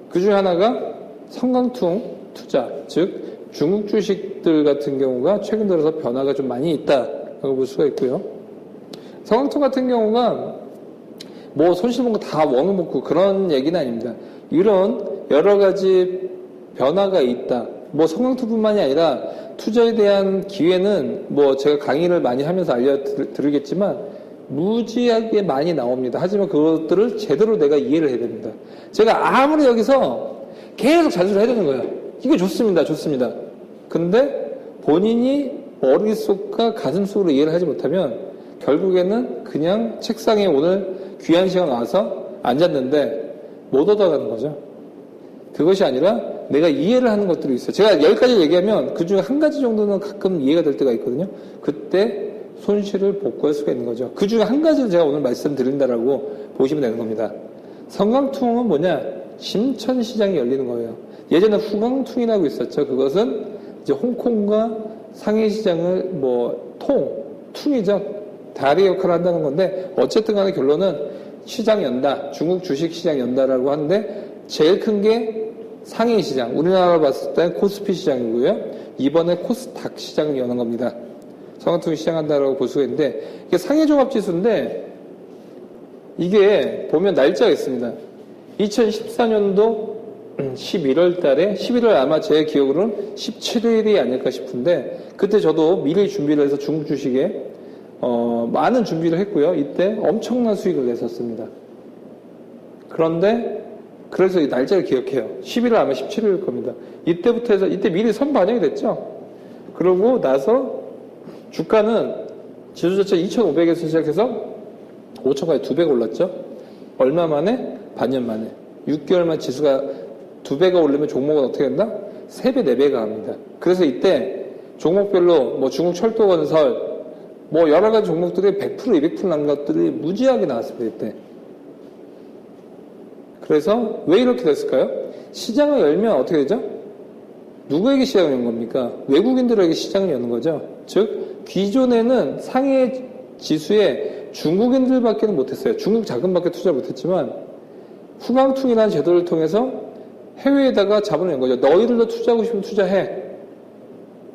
그 중에 하나가 성강통 투자, 즉 중국 주식들 같은 경우가 최근 들어서 변화가 좀 많이 있다라고 볼 수가 있고요. 성강통 같은 경우가 뭐 손실 본 거 다 원을 먹고 그런 얘기는 아닙니다. 이런 여러 가지 변화가 있다. 뭐 성강통뿐만이 아니라 투자에 대한 기회는 뭐 제가 강의를 많이 하면서 알려드리겠지만 무지하게 많이 나옵니다. 하지만 그것들을 제대로 내가 이해를 해야 됩니다. 제가 아무리 여기서 계속 잔소리를 해야 되는 거예요. 이거 좋습니다. 좋습니다. 근데 본인이 머릿속과 가슴속으로 이해를 하지 못하면 결국에는 그냥 책상에 오늘 귀한 시간 와서 앉았는데 못 얻어가는 거죠. 그것이 아니라 내가 이해를 하는 것들이 있어요. 제가 10가지 얘기하면 그 중에 한 가지 정도는 가끔 이해가 될 때가 있거든요. 그때 손실을 복구할 수가 있는 거죠. 그 중에 한 가지를 제가 오늘 말씀드린다라고 보시면 되는 겁니다. 성강통은 뭐냐? 심천시장이 열리는 거예요. 예전에 후강통이라고 있었죠. 그것은 이제 홍콩과 상해시장을 퉁이죠. 다리 역할을 한다는 건데 어쨌든 간에 결론은 시장 연다. 중국 주식 시장 연다라고 하는데 제일 큰 게 상해시장. 우리나라로 봤을 때 코스피 시장이고요. 이번에 코스닥 시장을 여는 겁니다. 성강통이 시작한다라고 볼 수가 있는데 이게 상해종합지수인데 이게 보면 날짜가 있습니다. 2014년도 11월 달에 11월 아마 제 기억으로는 17일이 아닐까 싶은데 그때 저도 미리 준비를 해서 중국 주식에 많은 준비를 했고요. 이때 엄청난 수익을 냈었습니다. 그런데 그래서 이 날짜를 기억해요. 11월 아마 17일일 겁니다. 이때부터 해서 이때 미리 선반영이 됐죠. 그러고 나서 주가는 지수 자체 2,500에서 시작해서 5,000까지 2배가 올랐죠. 얼마 만에? 반년 만에. 6개월만 지수가 2배가 오르면 종목은 어떻게 된다? 3배, 4배가 합니다. 그래서 이때 종목별로 뭐 중국 철도건설 뭐 여러 가지 종목들이 100%, 200% 난 것들이 무지하게 나왔습니다. 이때. 그래서 왜 이렇게 됐을까요? 시장을 열면 어떻게 되죠? 누구에게 시장을 여는 겁니까? 외국인들에게 시장을 여는 거죠. 즉 기존에는 상해 지수에 중국인들밖에 못했어요. 중국 자금밖에 투자 못했지만 후강통이라는 제도를 통해서 해외에다가 자본을 낸 거죠. 너희들도 투자하고 싶으면 투자해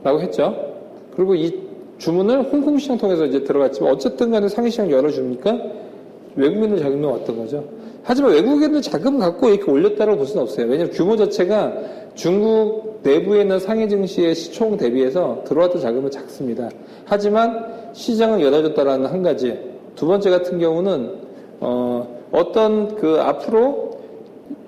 라고 했죠. 그리고 이 주문을 홍콩 시장 통해서 이제 들어갔지만 어쨌든 간에 상해 시장 열어주니까 외국인들 자금이 왔던 거죠. 하지만 외국인들 자금 갖고 이렇게 올렸다고 볼 수는 없어요. 왜냐하면 규모 자체가 중국 내부에 있는 상해 증시의 시총 대비해서 들어왔던 자금은 작습니다. 하지만 시장을 열어줬다라는 한 가지. 두 번째 같은 경우는 어떤 그 앞으로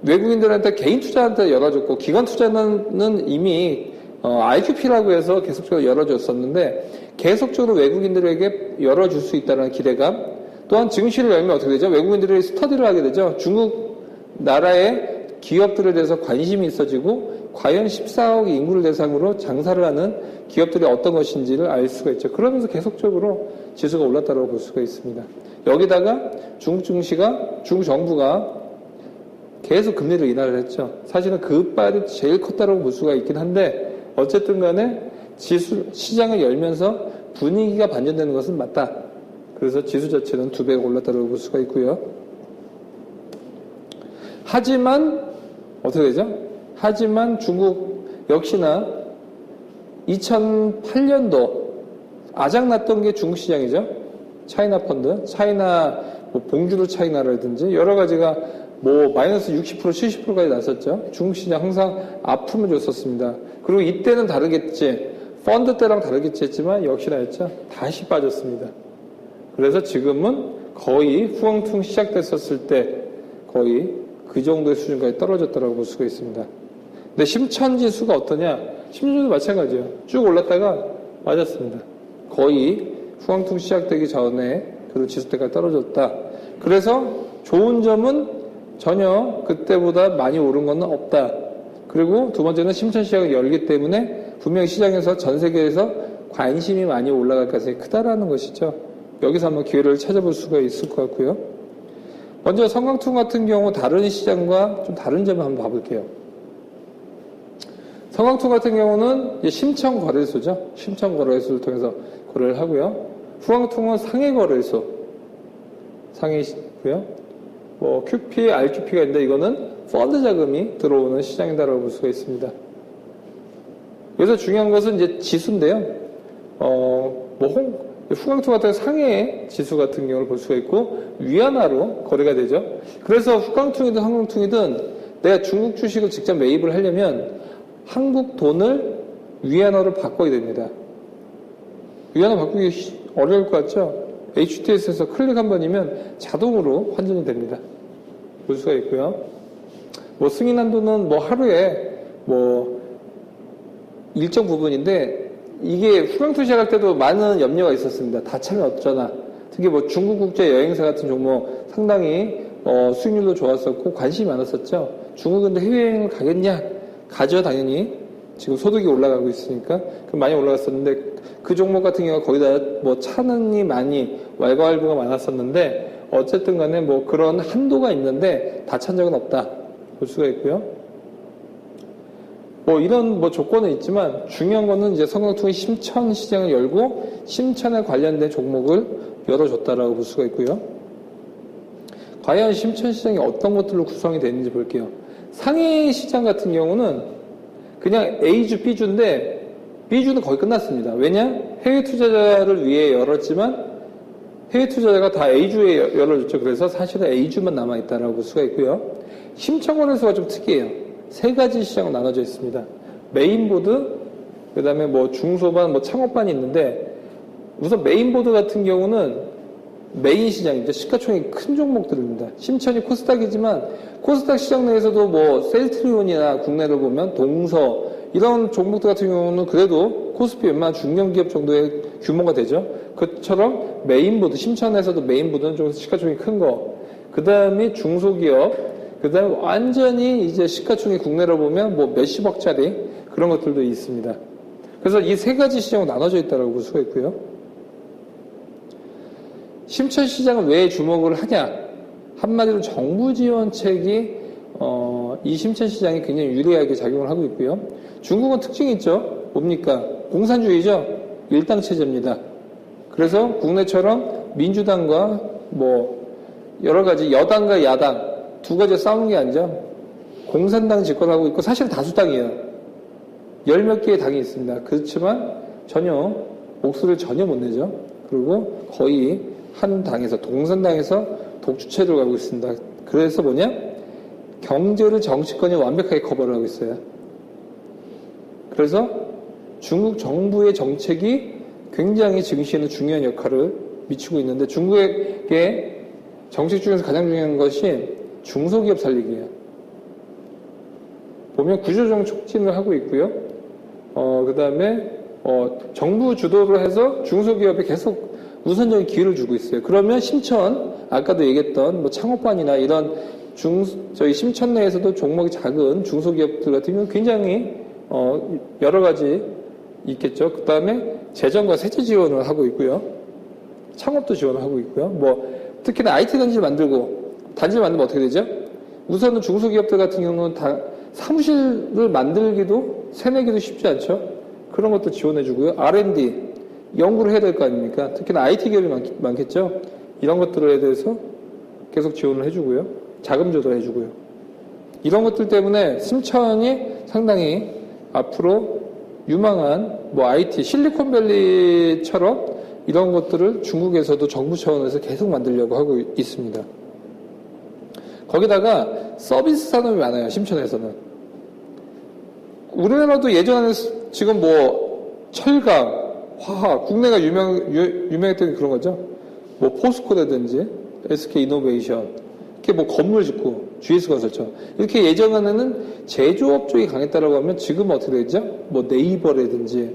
외국인들한테 개인 투자한테 열어줬고 기관 투자는 이미 IQP라고 해서 계속적으로 열어줬었는데 계속적으로 외국인들에게 열어줄 수 있다는 기대감. 또한 증시를 열면 어떻게 되죠? 외국인들이 스터디를 하게 되죠. 중국 나라의 기업들에 대해서 관심이 있어지고 과연 14억 인구를 대상으로 장사를 하는 기업들이 어떤 것인지를 알 수가 있죠. 그러면서 계속적으로 지수가 올랐다고 볼 수가 있습니다. 여기다가 중국 정부가 계속 금리를 인하를 했죠. 사실은 그 빨이 제일 컸다고 볼 수가 있긴 한데 어쨌든 간에 시장을 열면서 분위기가 반전되는 것은 맞다. 그래서 지수 자체는 2배가 올랐다고 볼 수가 있고요. 하지만 어떻게 되죠? 하지만 중국 역시나 2008년도 아작났던 게 중국 시장이죠. 차이나 펀드, 차이나 봉주르 차이나라든지 여러 가지가 마이너스 60% 70%까지 났었죠. 중국 시장 항상 아픔을 줬었습니다. 그리고 이때는 다르겠지, 펀드 때랑 다르겠지 했지만 역시나 했죠. 다시 빠졌습니다. 그래서 지금은 거의 후황퉁 시작됐었을 때 거의 그 정도의 수준까지 떨어졌다고 볼 수가 있습니다. 근데 심천지수가 어떠냐? 심천지수도 마찬가지예요. 쭉 올랐다가 빠졌습니다. 거의 후황퉁 시작되기 전에 그 지수대까지 떨어졌다. 그래서 좋은 점은 전혀 그때보다 많이 오른 건 없다. 그리고 두 번째는 심천시장을 열기 때문에 분명히 시장에서 전 세계에서 관심이 많이 올라갈 가능성이 크다라는 것이죠. 여기서 한번 기회를 찾아볼 수가 있을 것 같고요. 먼저 성강통 같은 경우 다른 시장과 좀 다른 점을 한번 봐볼게요. 성강통 같은 경우는 심천거래소죠. 심천거래소를 통해서 거래를 하고요. 후강통은 상해거래소, 상해고요. QP, RQP가 있는데 이거는 펀드 자금이 들어오는 시장이다라고 볼 수가 있습니다. 여기서 중요한 것은 이제 지수인데요. 후강투 같은 상해 지수 같은 경우를 볼 수가 있고 위안화로 거래가 되죠. 그래서 후강통이든 한강통이든 내가 중국 주식을 직접 매입을 하려면 한국 돈을 위안화로 바꿔야 됩니다. 위안화 바꾸기 어려울 것 같죠? HTS에서 클릭 한 번이면 자동으로 환전이 됩니다. 볼 수가 있고요. 승인 한도는 하루에 일정 부분인데 이게 후강투 시작할 때도 많은 염려가 있었습니다. 다 차면 어쩌나. 특히 중국 국제 여행사 같은 종목 상당히 수익률도 좋았었고 관심이 많았었죠. 중국은 근데 해외여행을 가겠냐? 가죠, 당연히. 지금 소득이 올라가고 있으니까. 많이 올라갔었는데 그 종목 같은 경우가 거의 다 차는이 많이 왈가왈부가 많았었는데 어쨌든 간에 그런 한도가 있는데 다 찬 적은 없다. 볼 수가 있고요. 이런 조건은 있지만 중요한 거는 이제 성강통이 심천 시장을 열고 심천에 관련된 종목을 열어줬다라고 볼 수가 있고요. 과연 심천 시장이 어떤 것들로 구성이 되는지 볼게요. 상해 시장 같은 경우는 그냥 A주, B주인데 B주는 거의 끝났습니다. 왜냐? 해외 투자자를 위해 열었지만 해외 투자자가 다 A주에 열어줬죠. 그래서 사실은 A주만 남아있다라고 볼 수가 있고요. 심천거래소가 좀 특이해요. 세 가지 시장으로 나눠져 있습니다. 메인보드, 그 다음에 중소반, 창업반이 있는데, 우선 메인보드 같은 경우는 메인 시장이죠. 시가총액이 큰 종목들입니다. 심천이 코스닥이지만, 코스닥 시장 내에서도 셀트리온이나 국내를 보면 동서, 이런 종목들 같은 경우는 그래도 코스피 웬만한 중견기업 정도의 규모가 되죠. 그처럼 메인보드, 심천에서도 메인보드는 좀 시가총액이 큰 거. 그 다음에 중소기업, 그 다음에 완전히 이제 시가총액 국내로 보면 몇십억짜리 그런 것들도 있습니다. 그래서 이 세 가지 시장으로 나눠져 있다고 볼 수가 있고요. 심천 시장은 왜 주목을 하냐? 한마디로 정부 지원책이 이 심천 시장이 굉장히 유리하게 작용을 하고 있고요. 중국은 특징이 있죠. 뭡니까? 공산주의죠. 일당 체제입니다. 그래서 국내처럼 민주당과 여러 가지 여당과 야당 두 가지 싸우는 게 아니죠. 공산당 집권하고 있고 사실은 다수당이에요. 열 몇 개의 당이 있습니다. 그렇지만 목소리를 전혀 못 내죠. 그리고 거의 한 당에서 공산당에서 독주체제로 가고 있습니다. 그래서 경제를 정치권이 완벽하게 커버를 하고 있어요. 그래서 중국 정부의 정책이 굉장히 증시에는 중요한 역할을 미치고 있는데 중국의 정책 중에서 가장 중요한 것이 중소기업 살리기예요. 보면 구조조정 촉진을 하고 있고요. 그 다음에 정부 주도를 해서 중소기업에 계속 우선적인 기회를 주고 있어요. 그러면 심천, 아까도 얘기했던 창업반이나 이런 저희 심천 내에서도 종목이 작은 중소기업들 같은 경우는 굉장히 여러 가지 있겠죠. 그 다음에 재정과 세제 지원을 하고 있고요. 창업도 지원을 하고 있고요. 특히나 IT 단지를 만들면 어떻게 되죠? 우선은 중소기업들 같은 경우는 다 사무실을 만들기도, 새내기도 쉽지 않죠? 그런 것도 지원해주고요. R&D, 연구를 해야 될 거 아닙니까? 특히나 IT 기업이 많겠죠? 이런 것들에 대해서 계속 지원을 해주고요. 자금 조달해주고요. 이런 것들 때문에 심천이 상당히 앞으로 유망한 IT, 실리콘밸리처럼 이런 것들을 중국에서도 정부 차원에서 계속 만들려고 하고 있습니다. 거기다가 서비스 산업이 많아요. 심천에서는. 우리나라도 예전에는 지금 철강, 화학, 국내가 유명했던 게 그런 거죠. 포스코라든지 SK이노베이션, 이렇게 건물 짓고 GS건설처럼 이렇게 예전에는 제조업 쪽이 강했다라고 하면 지금은 어떻게 되죠? 네이버라든지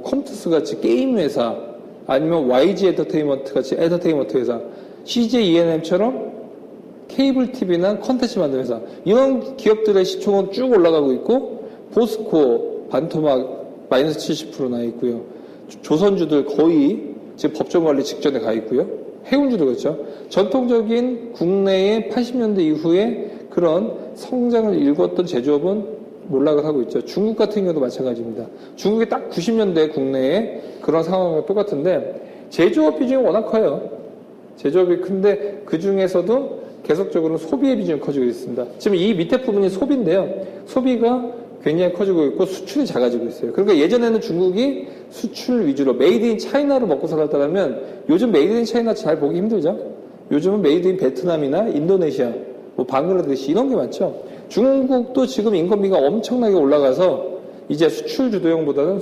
컴투스 같이 게임 회사, 아니면 YG 엔터테인먼트 같이 엔터테인먼트 회사, CJ ENM처럼 케이블 TV나 컨텐츠 만드는 회사, 이런 기업들의 시총은 쭉 올라가고 있고, 포스코, 반토막 마이너스 70% 나 있고요. 조선주들 거의 지금 법정 관리 직전에 가 있고요. 해운주도 그렇죠. 전통적인 국내의 80년대 이후에 그런 성장을 일궜던 제조업은 몰락을 하고 있죠. 중국 같은 경우도 마찬가지입니다. 중국이 딱 90년대 국내에 그런 상황과 똑같은데 제조업 비중이 워낙 커요. 제조업이 큰데 그 중에서도 계속적으로 소비의 비중이 커지고 있습니다. 지금 이 밑에 부분이 소비인데요. 소비가 굉장히 커지고 있고 수출이 작아지고 있어요. 그러니까 예전에는 중국이 수출 위주로 메이드 인 차이나로 먹고 살았다면 요즘 메이드 인 차이나 잘 보기 힘들죠. 요즘은 메이드 인 베트남이나 인도네시아, 뭐 방글라데시 이런 게 많죠. 중국도 지금 인건비가 엄청나게 올라가서 이제 수출 주도형보다는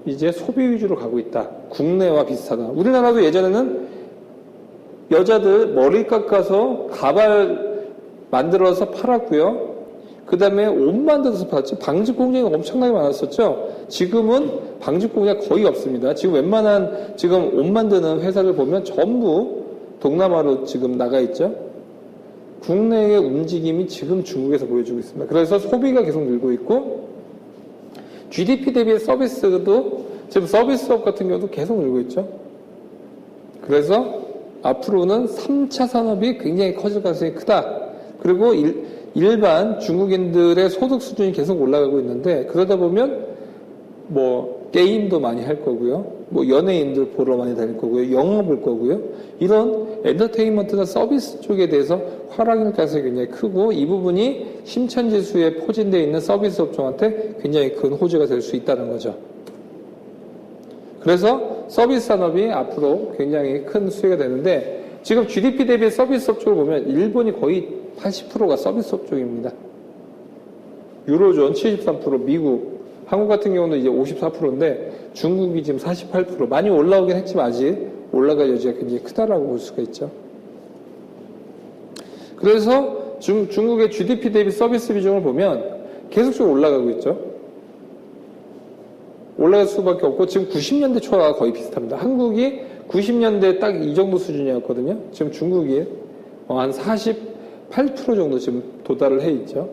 이제 소비 위주로 가고 있다. 국내와 비슷하다. 우리나라도 예전에는 여자들 머리 깎아서 가발 만들어서 팔았고요. 그 다음에 옷 만들어서 팔았죠. 방직 공장이 엄청나게 많았었죠. 지금은 방직 공장이 거의 없습니다. 지금 웬만한 지금 옷 만드는 회사를 보면 전부 동남아로 지금 나가 있죠. 국내의 움직임이 지금 중국에서 보여주고 있습니다. 그래서 소비가 계속 늘고 있고 GDP 대비 서비스도 지금 서비스업 같은 경우도 계속 늘고 있죠. 그래서 앞으로는 3차 산업이 굉장히 커질 가능성이 크다. 그리고 일반 중국인들의 소득 수준이 계속 올라가고 있는데 그러다 보면 뭐 게임도 많이 할 거고요. 뭐 연예인들 보러 많이 다닐 거고요. 영화 볼 거고요. 이런 엔터테인먼트나 서비스 쪽에 대해서 활약할 가능성이 굉장히 크고 이 부분이 심천지수에 포진되어 있는 서비스 업종한테 굉장히 큰 호재가 될 수 있다는 거죠. 그래서 서비스 산업이 앞으로 굉장히 큰 수혜가 되는데 지금 GDP 대비 서비스 업종을 보면 일본이 거의 80%가 서비스 업종입니다. 유로존 73%, 미국, 한국 같은 경우는 이제 54%인데 중국이 지금 48%. 많이 올라오긴 했지만 아직 올라갈 여지가 굉장히 크다라고 볼 수가 있죠. 그래서 중국의 GDP 대비 서비스 비중을 보면 계속적으로 올라가고 있죠. 올라갈 수밖에 없고 지금 90년대 초와 거의 비슷합니다. 한국이 90년대 딱 이 정도 수준이었거든요. 지금 중국이 한 48% 정도 지금 도달을 해 있죠.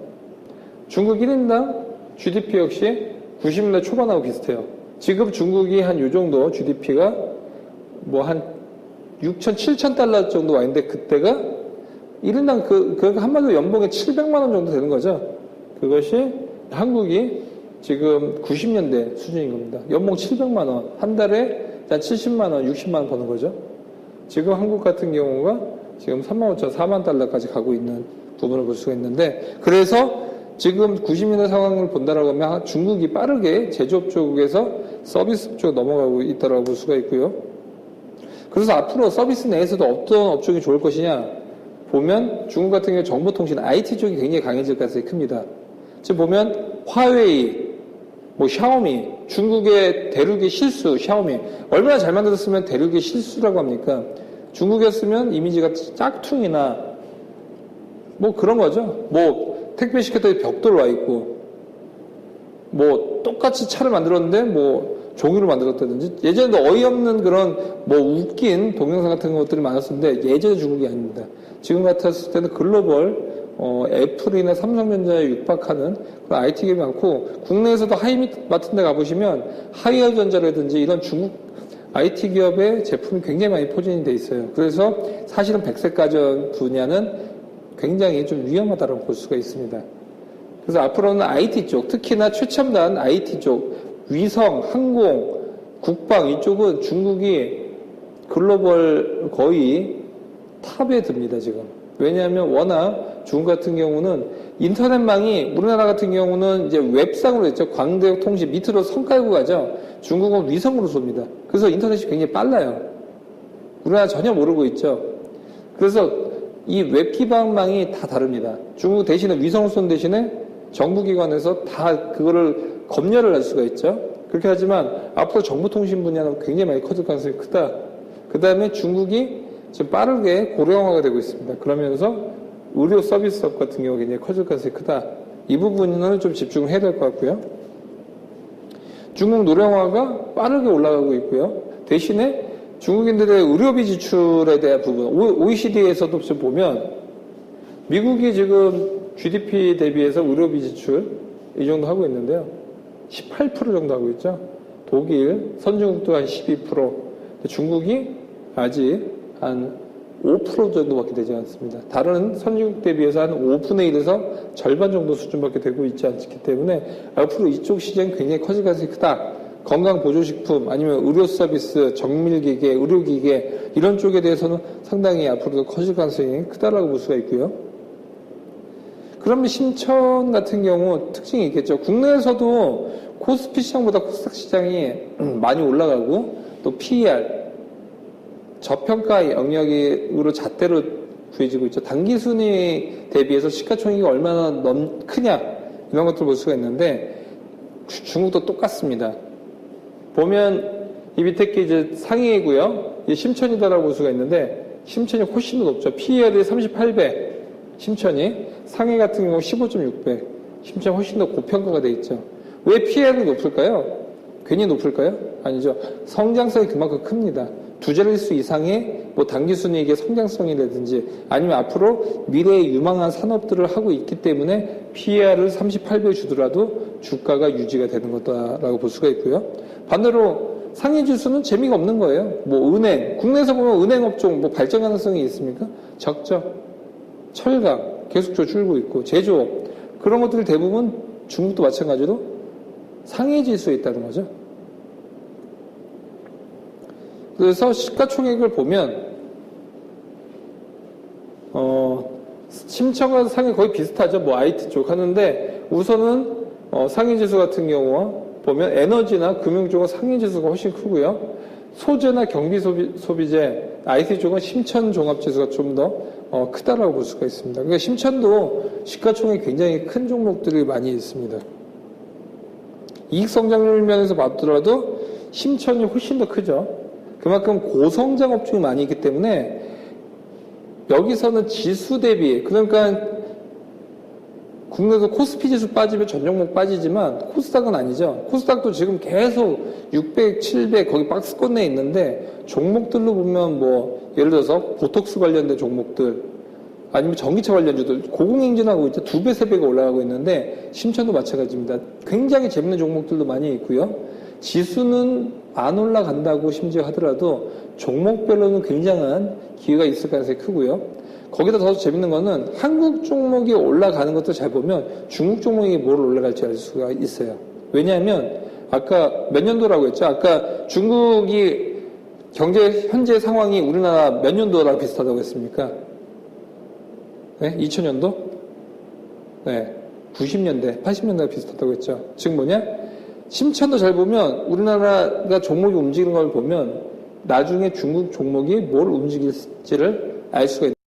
중국 1인당 GDP 역시 90년대 초반하고 비슷해요. 지금 중국이 한 요 정도 GDP가 뭐 한 6천, 7천 달러 정도 와 있는데 그때가 1인당 그 한마디로 연봉이 700만 원 정도 되는 거죠. 그것이 한국이 지금 90년대 수준인 겁니다. 연봉 700만 원, 한 달에 한 70만 원, 60만 원 버는 거죠. 지금 한국 같은 경우가 지금 3만 5천, 4만 달러까지 가고 있는 부분을 볼 수가 있는데 그래서 지금 90년대 상황을 본다라고 하면 중국이 빠르게 제조업 쪽에서 서비스 쪽으로 넘어가고 있다라고 볼 수가 있고요. 그래서 앞으로 서비스 내에서도 어떤 업종이 좋을 것이냐 보면 중국 같은 경우 정보통신, IT 쪽이 굉장히 강해질 가능성이 큽니다. 지금 보면 화웨이, 뭐 샤오미, 중국의 대륙의 실수, 샤오미 얼마나 잘 만들었으면 대륙의 실수라고 합니까? 중국이었으면 이미지가 짝퉁이나 뭐 그런 거죠. 뭐 택배 시켰더니 벽돌 와 있고 뭐 똑같이 차를 만들었는데 뭐 종이로 만들었다든지 예전에도 어이없는 그런 뭐 웃긴 동영상 같은 것들이 많았었는데 예전의 중국이 아닙니다. 지금 같았을 때는 글로벌 애플이나 삼성전자에 육박하는 그런 IT 기업이 많고 국내에서도 하이마트 데 가보시면 하이어전자라든지 이런 중국 IT 기업의 제품이 굉장히 많이 포진이 돼 있어요. 그래서 사실은 백색 가전 분야는 굉장히 좀 위험하다고 볼 수가 있습니다. 그래서 앞으로는 IT 쪽, 특히나 최첨단 IT 쪽, 위성, 항공, 국방 이쪽은 중국이 글로벌 거의 탑에 듭니다, 지금. 왜냐하면 워낙 중국 같은 경우는 인터넷망이 우리나라 같은 경우는 이제 웹상으로 했죠. 광대역 통신 밑으로 선 깔고 가죠. 중국은 위성으로 쏩니다. 그래서 인터넷이 굉장히 빨라요. 우리나라 전혀 모르고 있죠. 그래서 이 웹 기반망이 다 다릅니다. 중국 대신에 위성을 쏜 대신에 정부기관에서 다 그거를 검열을 할 수가 있죠. 그렇게 하지만 앞으로 정보통신 분야는 굉장히 많이 커질 가능성이 크다. 그 다음에 중국이 지금 빠르게 고령화가 되고 있습니다. 그러면서 의료 서비스업 같은 경우가 굉장히 커질 가능성이 크다. 이 부분은 좀 집중을 해야 될 것 같고요. 중국 노령화가 빠르게 올라가고 있고요. 대신에 중국인들의 의료비 지출에 대한 부분, OECD에서도 좀 보면 미국이 지금 GDP 대비해서 의료비 지출 이 정도 하고 있는데요. 18% 정도 하고 있죠. 독일, 선진국도 한 12%, 중국이 아직 한 5% 정도밖에 되지 않습니다. 다른 선진국 대비해서 한 5분의 1에서 절반 정도 수준밖에 되고 있지 않기 때문에 앞으로 이쪽 시장이 굉장히 커질 가능성이 크다. 건강보조식품 아니면 의료서비스, 정밀기계, 의료기계 이런 쪽에 대해서는 상당히 앞으로도 커질 가능성이 크다라고 볼 수가 있고요. 그러면 심천 같은 경우 특징이 있겠죠. 국내에서도 코스피 시장보다 코스닥 시장이 많이 올라가고 또 PER, 저평가 영역으로 잣대로 구해지고 있죠. 당기순위 대비해서 시가총액이 얼마나 크냐 이런 것들을 볼 수가 있는데 중국도 똑같습니다. 보면 이 밑에 게 이제 상위이고요. 이 심천이다라고 볼 수가 있는데 심천이 훨씬 더 높죠. PER이 38배 심천이 상위 같은 경우 15.6배 심천이 훨씬 더 고평가가 돼 있죠. 왜 PER이 높을까요? 괜히 높을까요? 아니죠. 성장성이 그만큼 큽니다. 두 자릿수 이상의 뭐 당기순이익의 성장성이라든지 아니면 앞으로 미래에 유망한 산업들을 하고 있기 때문에 PER을 38배 주더라도 주가가 유지가 되는 거다라고 볼 수가 있고요. 반대로 상위 지수는 재미가 없는 거예요. 뭐 은행, 국내에서 보면 은행 업종 뭐 발전 가능성이 있습니까? 적죠. 철강 계속적으로 줄고 있고 제조업 그런 것들이 대부분 중국도 마찬가지로 상위 지수에 있다는 거죠. 그래서 시가총액을 보면 심천과 상위 거의 비슷하죠. 뭐 IT 쪽 하는데 우선은 상위 지수 같은 경우 보면 에너지나 금융 쪽은 상위 지수가 훨씬 크고요. 소재나 경비 소비재 IT 쪽은 심천 종합 지수가 좀 더 크다라고 볼 수가 있습니다. 그러니까 심천도 시가총액이 굉장히 큰 종목들이 많이 있습니다. 이익 성장률 면에서 봤더라도 심천이 훨씬 더 크죠. 그만큼 고성장 업종이 많이 있기 때문에 여기서는 지수 대비 그러니까 국내에서 코스피 지수 빠지면 전 종목 빠지지만 코스닥은 아니죠. 코스닥도 지금 계속 600, 700 거기 박스권 내에 있는데 종목들로 보면 뭐 예를 들어서 보톡스 관련된 종목들 아니면 전기차 관련주들 고공행진하고 이제 2배, 3배가 올라가고 있는데 심천도 마찬가지입니다. 굉장히 재밌는 종목들도 많이 있고요. 지수는 안 올라간다고 심지어 하더라도 종목별로는 굉장한 기회가 있을 가능성이 크고요. 거기다 더 재밌는 거는 한국 종목이 올라가는 것도 잘 보면 중국 종목이 뭘 올라갈지 알 수가 있어요. 왜냐하면 아까 몇 년도라고 했죠? 아까 중국이 경제 현재 상황이 우리나라 몇 년도랑 비슷하다고 했습니까? 네? 2000년도? 네. 90년대, 80년대가 비슷하다고 했죠. 즉 뭐냐? 심천도 잘 보면 우리나라가 종목이 움직이는 걸 보면 나중에 중국 종목이 뭘 움직일지를 알 수가 있어요.